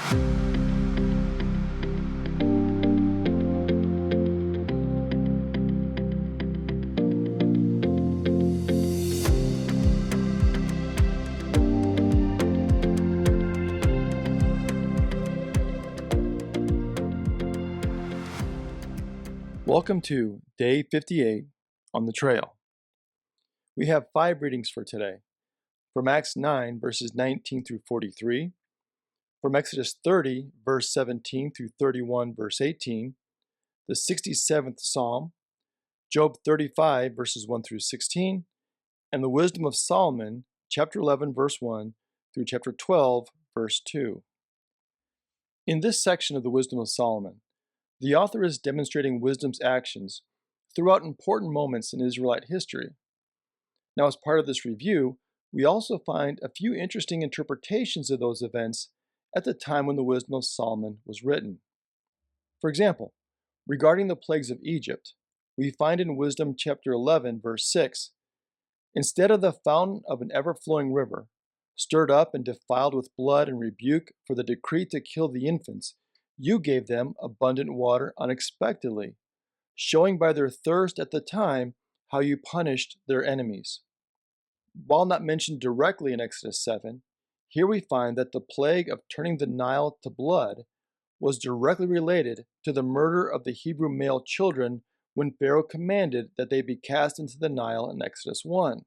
Welcome to Day 58 on the Trail. We have 5 readings for today, from Acts 9, verses 19 through 43, from Exodus 30, verse 17 through 31, verse 18, the 67th Psalm, Job 35, verses 1 through 16, and the Wisdom of Solomon, chapter 11, verse 1 through chapter 12, verse 2. In this section of the Wisdom of Solomon, the author is demonstrating wisdom's actions throughout important moments in Israelite history. Now, as part of this review, we also find a few interesting interpretations of those events at the time when the Wisdom of Solomon was written. For example, regarding the plagues of Egypt, we find in Wisdom chapter 11, verse 6, "Instead of the fountain of an ever-flowing river, stirred up and defiled with blood and rebuke for the decree to kill the infants, you gave them abundant water unexpectedly, showing by their thirst at the time how you punished their enemies." While not mentioned directly in Exodus 7, here we find that the plague of turning the Nile to blood was directly related to the murder of the Hebrew male children when Pharaoh commanded that they be cast into the Nile in Exodus 1.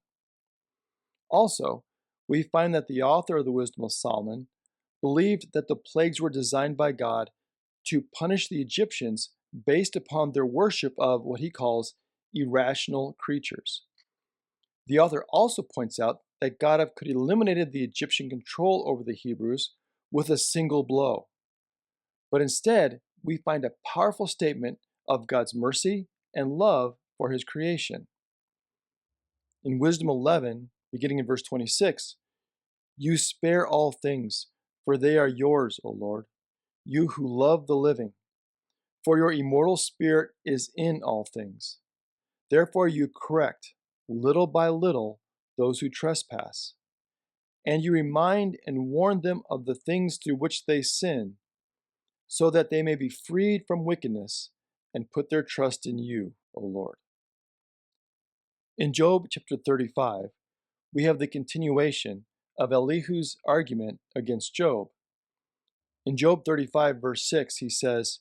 Also, we find that the author of the Wisdom of Solomon believed that the plagues were designed by God to punish the Egyptians based upon their worship of what he calls irrational creatures. The author also points out that God could have eliminated the Egyptian control over the Hebrews with a single blow. But instead, we find a powerful statement of God's mercy and love for his creation. In Wisdom 11, beginning in verse 26, "You spare all things, for they are yours, O Lord, you who love the living. For your immortal spirit is in all things. Therefore you correct, little by little, those who trespass. And you remind and warn them of the things through which they sin, so that they may be freed from wickedness and put their trust in you, O Lord." In Job chapter 35, we have the continuation of Elihu's argument against Job. In Job 35, verse 6, he says,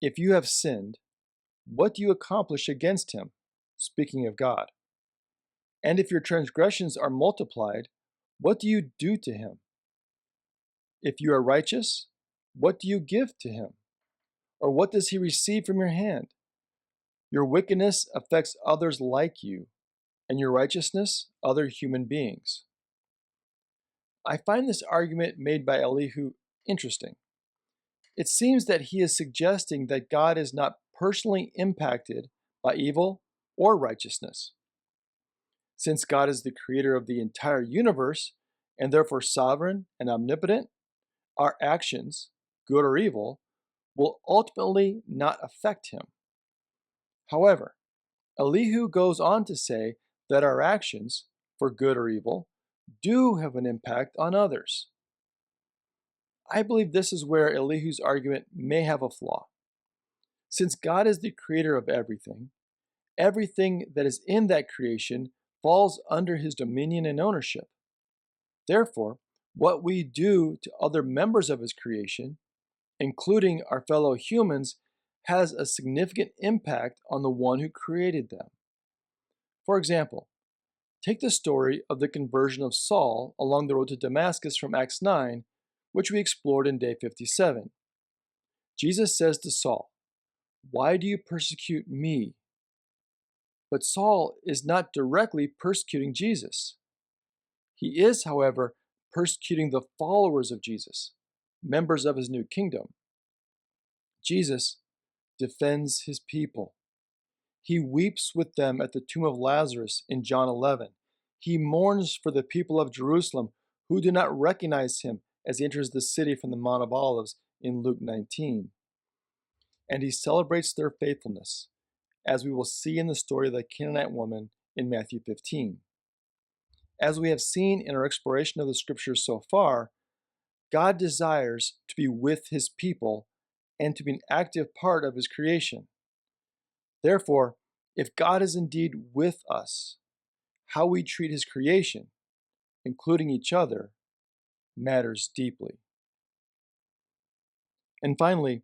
"If you have sinned, what do you accomplish against him?" Speaking of God. "And if your transgressions are multiplied, what do you do to him? If you are righteous, what do you give to him? Or what does he receive from your hand? Your wickedness affects others like you, and your righteousness other human beings." I find this argument made by Elihu interesting. It seems that he is suggesting that God is not personally impacted by evil or righteousness. Since God is the creator of the entire universe and therefore sovereign and omnipotent, our actions, good or evil, will ultimately not affect him. However, Elihu goes on to say that our actions, for good or evil, do have an impact on others. I believe this is where Elihu's argument may have a flaw. Since God is the creator of everything, everything that is in that creation falls under his dominion and ownership. Therefore, what we do to other members of his creation, including our fellow humans, has a significant impact on the one who created them. For example, take the story of the conversion of Saul along the road to Damascus from Acts 9, which we explored in Day 57. Jesus says to Saul, "Why do you persecute me?" But Saul is not directly persecuting Jesus. He is, however, persecuting the followers of Jesus, members of his new kingdom. Jesus defends his people. He weeps with them at the tomb of Lazarus in John 11. He mourns for the people of Jerusalem who do not recognize him as he enters the city from the Mount of Olives in Luke 19. And he celebrates their faithfulness, as we will see in the story of the Canaanite woman in Matthew 15. As we have seen in our exploration of the scriptures so far, God desires to be with his people and to be an active part of his creation. Therefore, if God is indeed with us, how we treat his creation, including each other, matters deeply. And finally,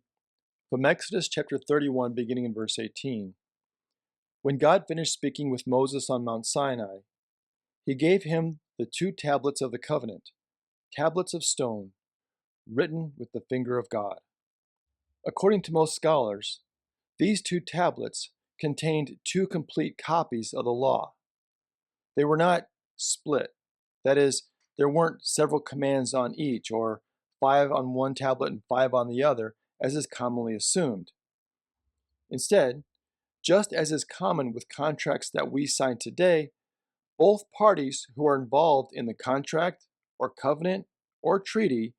from Exodus chapter 31, beginning in verse 18, when God finished speaking with Moses on Mount Sinai, he gave him the 2 tablets of the covenant, tablets of stone, written with the finger of God. According to most scholars, these 2 tablets contained 2 complete copies of the law. They were not split. That is, there weren't several commands on each, or 5 on one tablet and 5 on the other, as is commonly assumed. Instead, just as is common with contracts that we sign today, both parties who are involved in the contract or covenant or treaty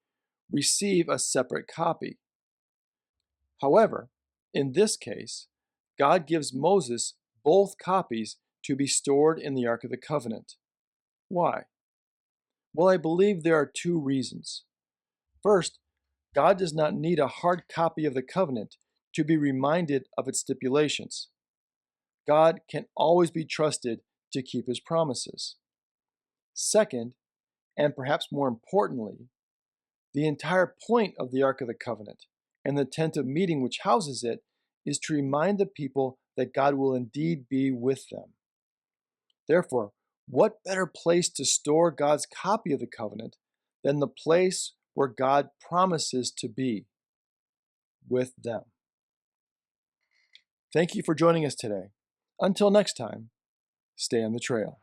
receive a separate copy. However, in this case, God gives Moses both copies to be stored in the Ark of the Covenant. Why? Well, I believe there are 2 reasons. First, God does not need a hard copy of the covenant to be reminded of its stipulations. God can always be trusted to keep his promises. Second, and perhaps more importantly, the entire point of the Ark of the Covenant and the tent of meeting which houses it is to remind the people that God will indeed be with them. Therefore, what better place to store God's copy of the covenant than the place where God promises to be with them? Thank you for joining us today. Until next time, stay on the trail.